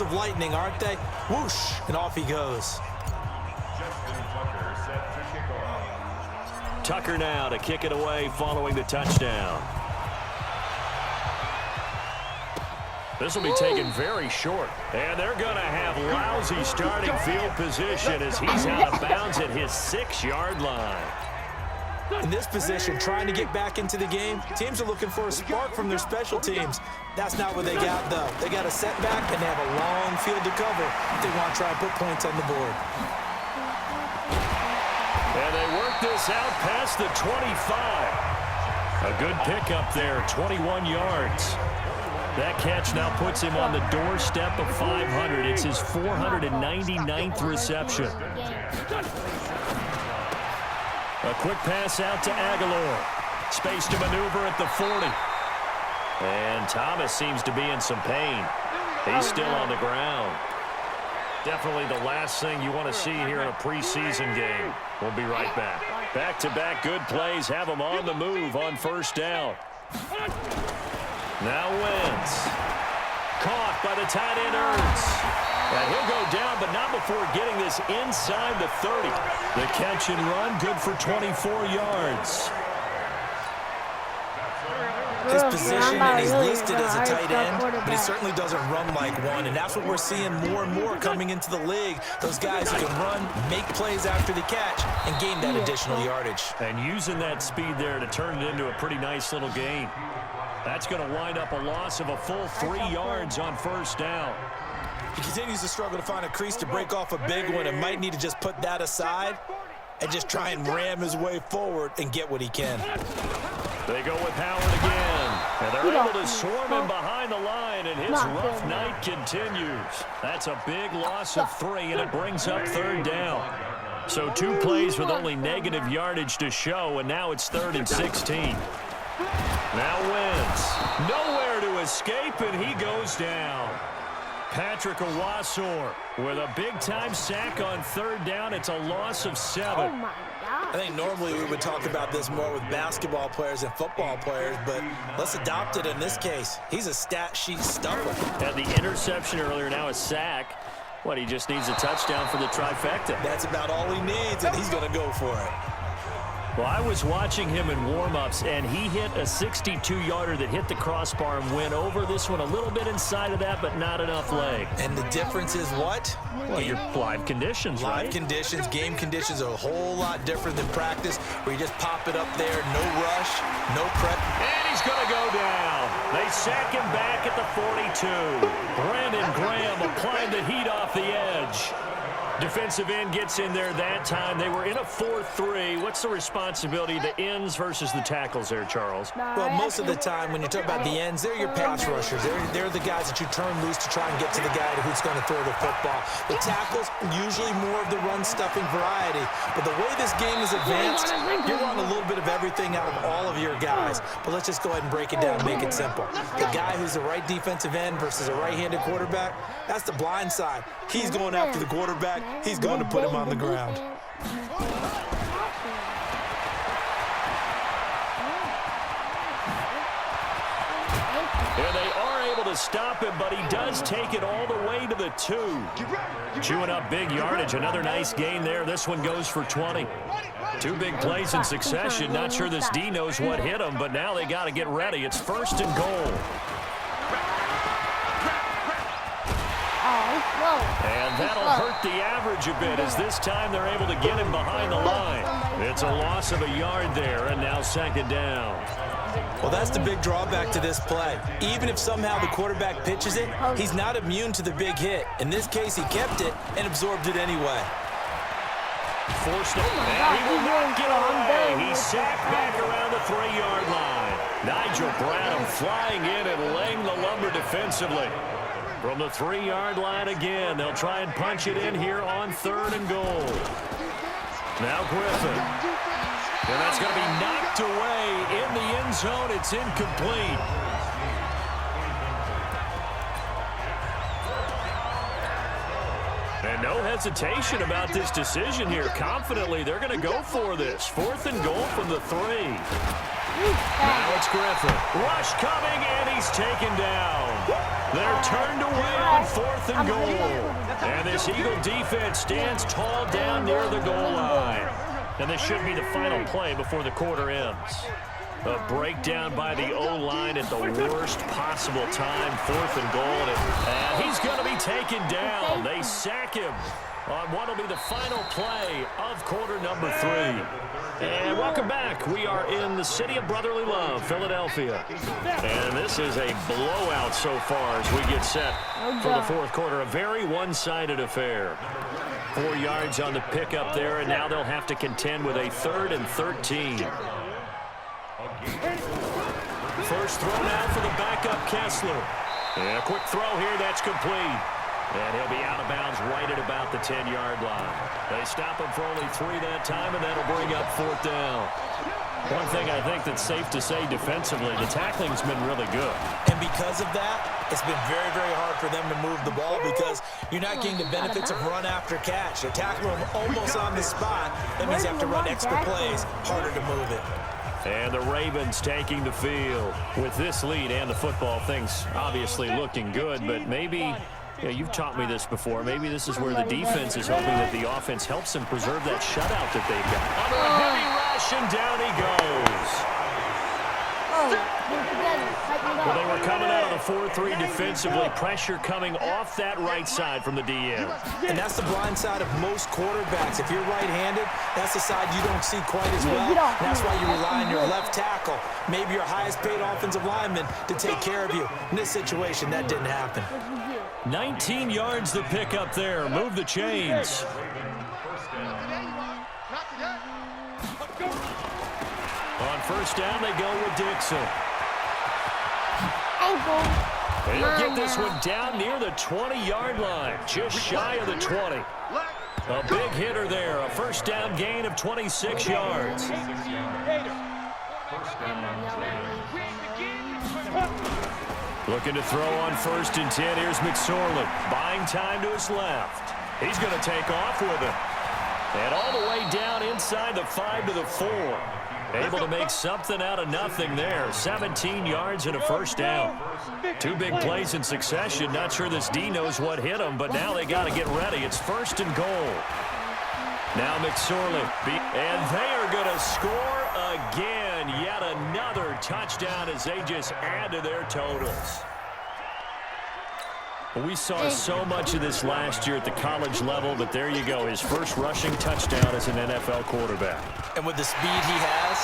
of lightning, aren't they? Whoosh, and off he goes. Tucker now to kick it away following the touchdown. This will be taken very short. And they're going to have lousy starting field position as he's out of bounds at his 6-yard line. In this position, trying to get back into the game, teams are looking for a spark from their special teams. That's not what they got, though. They got a setback, and they have a long field to cover if they want to try and put points on the board. And they work this out past the 25. A good pickup there, 21 yards. That catch now puts him on the doorstep of 500. It's his 499th reception. A quick pass out to Aguilar. Space to maneuver at the 40. And Thomas seems to be in some pain. He's still on the ground. Definitely the last thing you want to see here in a preseason game. We'll be right back. Back-to-back good plays have him on the move on first down. Now Wentz. Caught by the tight end Ertz. And he'll go down, but not before getting this inside the 30. The catch and run, good for 24 yards. His position, and he's listed as a tight end, but he certainly doesn't run like one, and that's what we're seeing more and more coming into the league. Those guys who can run, make plays after the catch, and gain that additional yardage. And using that speed there to turn it into a pretty nice little gain. That's going to wind up a loss of a full 3 yards on first down. He continues to struggle to find a crease to break off a big one and might need to just put that aside and just try and ram his way forward and get what he can. They go with Howard again, and they're able to swarm him behind the line, and his rough night continues. That's a big loss of 3, and it brings up third down. So 2 plays with only negative yardage to show, and now it's 3rd and 16. Now Wentz, nowhere to escape, and he goes down. Patrick Owasor with a big-time sack on third down. It's a loss of 7. Oh my God. I think normally we would talk about this more with basketball players and football players, but let's adopt it in this case. He's a stat sheet stuffer. Had the interception earlier, now a sack. What, he just needs a touchdown for the trifecta. That's about all he needs, and he's going to go for it. Well, I was watching him in warm-ups, and he hit a 62-yarder that hit the crossbar and went over. This one a little bit inside of that, but not enough leg. And the difference is what? Well, your live conditions, right? Live conditions, game conditions are a whole lot different than practice, where you just pop it up there, no rush, no prep. And he's going to go down. They sack him back at the 42. Brandon Graham applying the heat off the edge. Defensive end gets in there that time. They were in a 4-3. What's the responsibility, the ends versus the tackles there, Charles? Well, most of the time when you talk about the ends, they're your pass rushers. They're the guys that you turn loose to try and get to the guy who's going to throw the football. The tackles, usually more of the run-stuffing variety. But the way this game is advanced, you're running a little bit of everything out of all of your guys. But let's just go ahead and break it down and make it simple. The guy who's the right defensive end versus a right-handed quarterback, that's the blind side. He's going after the quarterback. He's going to put him on the ground. Yeah, they are able to stop him, but he does take it all the way to the 2. Chewing up big yardage. Another nice gain there. This one goes for 20. 2 big plays in succession. Not sure this D knows what hit him, but now they got to get ready. It's 1st and goal. And that'll hurt the average a bit as this time they're able to get him behind the line. It's a loss of a yard there, and now 2nd down. Well, that's the big drawback to this play. Even if somehow the quarterback pitches it, he's not immune to the big hit. In this case, he kept it and absorbed it anyway. Forced it, and he will not get away. He's sacked back around the 3-yard line. Nigel Bradham flying in and laying the lumber defensively. From the 3-yard line again, they'll try and punch it in here on 3rd and goal. Now Griffin. And that's going to be knocked away in the end zone. It's incomplete. And no hesitation about this decision here. Confidently, they're going to go for this. 4th and goal from the 3. Now it's Griffin. Rush coming, and he's taken down. They're turned away on 4th and goal. And this Eagle defense stands tall down near the goal line. And this should be the final play before the quarter ends. A breakdown by the O-line at the worst possible time. 4th and goal. And he's going to be taken down. They sack him on what will be the final play of quarter number 3. And welcome back. We are in the city of brotherly love, Philadelphia. And this is a blowout so far as we get set for the 4th quarter. A very one-sided affair. 4 yards on the pickup there, and now they'll have to contend with a 3rd and 13. First throw now for the backup Kessler. And a quick throw here, that's complete. And he'll be out of bounds right at about the 10-yard line. They stop him for only 3 that time, and that'll bring up 4th down. One thing I think that's safe to say defensively, the tackling's been really good. And because of that, it's been very, very hard for them to move the ball because you're not getting the benefits of run after catch. They tackle him almost on the spot. That means you have to run extra plays, harder to move it. And the Ravens taking the field. With this lead and the football, things obviously looking good, but maybe... Yeah, you've taught me this before. Maybe this is where the defense is hoping that the offense helps them preserve that shutout that they've got. Under a heavy rush, and down he goes. Well, they were coming out of the 4-3 defensively. Pressure coming off that right side from the DM. And that's the blind side of most quarterbacks. If you're right-handed, that's the side you don't see quite as well. And that's why you rely on your left tackle, maybe your highest-paid offensive lineman, to take care of you. In this situation, that didn't happen. 19 yards to pick up there. Move the chains. On first down, they go with Dixon. They'll get this one down near the 20-yard line, just shy of the 20. A big hitter there, a first down gain of 26 yards. Looking to throw on 1st and 10. Here's McSorley, buying time to his left. He's going to take off with it. And all the way down inside the 5 to the 4. Able to make something out of nothing there. 17 yards and a first down. 2 big plays in succession. Not sure this D knows what hit him, but now they got to get ready. It's 1st and goal. Now McSorley. And they are going to score again. Yet another touchdown as they just add to their totals. We saw so much of this last year at the college level, but there you go. His first rushing touchdown as an NFL quarterback. And with the speed he has,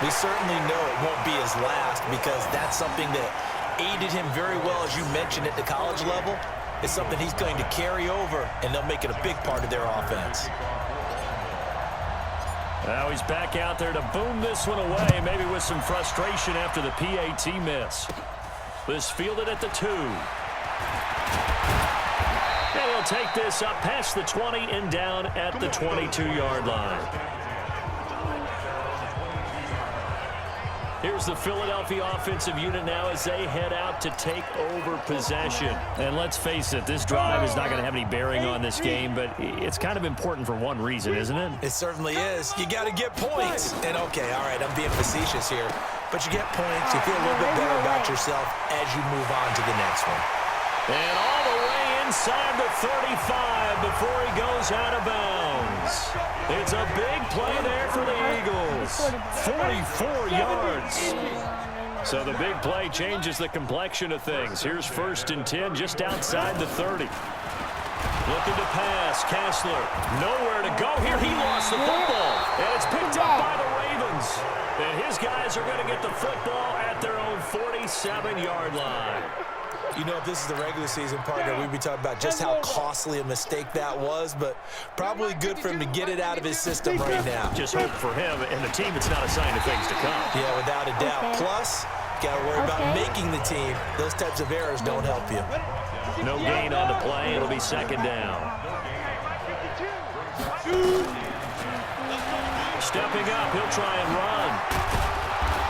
we certainly know it won't be his last because that's something that aided him very well, as you mentioned, at the college level. It's something he's going to carry over, and they'll make it a big part of their offense. Now he's back out there to boom this one away, maybe with some frustration after the PAT miss. This fielded at the 2. And he'll take this up past the 20 and down at the 22-yard line. Here's the Philadelphia offensive unit now as they head out to take over possession. And let's face it, this drive is not going to have any bearing on this game, but it's kind of important for one reason, isn't it? It certainly is. You got to get points. And okay, all right, I'm being facetious here, but you get points, you feel a little bit better about yourself as you move on to the next one. And all the way inside the 35 before he goes out of bounds. It's a big play there for the Eagles. 44 yards. So the big play changes the complexion of things. Here's 1st and 10 just outside the 30. Looking to pass, Kessler. Nowhere to go here. He lost the football. And it's picked up by the Ravens. And his guys are going to get the football at their own 47-yard line. You know, if this is the regular season, partner, we'd be talking about just how costly a mistake that was, but probably good for him to get it out of his system right now. Just hope for him and the team it's not a sign of things to come. Yeah, without a doubt. Plus, got to worry about making the team. Those types of errors don't help you. No gain on the play. It'll be 2nd down. Stepping up, he'll try and run.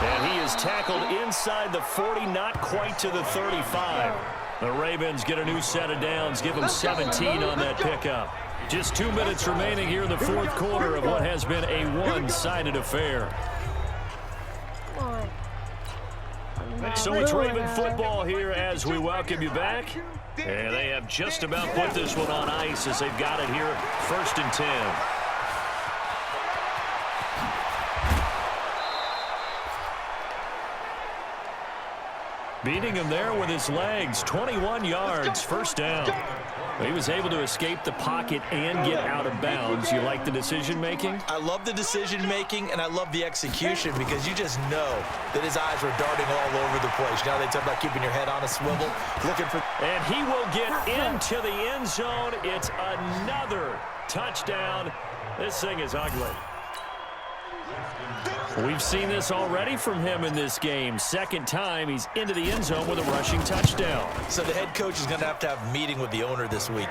And he is tackled inside the 40, not quite to the 35. The Ravens get a new set of downs, give them 17 on that pickup. Just 2 minutes remaining here in the 4th quarter of what has been a one-sided affair. So it's Raven football here as we welcome you back. And they have just about put this one on ice as they've got it here, 1st and 10. Beating him there with his legs, 21 yards, 1st down. He was able to escape the pocket and get out of bounds. You like the decision-making? I love the decision-making, and I love the execution because you just know that his eyes were darting all over the place. Now they talk about keeping your head on a swivel, looking for... And he will get into the end zone. It's another touchdown. This thing is ugly. We've seen this already from him in this game. 2nd time he's into the end zone with a rushing touchdown. So the head coach is going to have a meeting with the owner this week.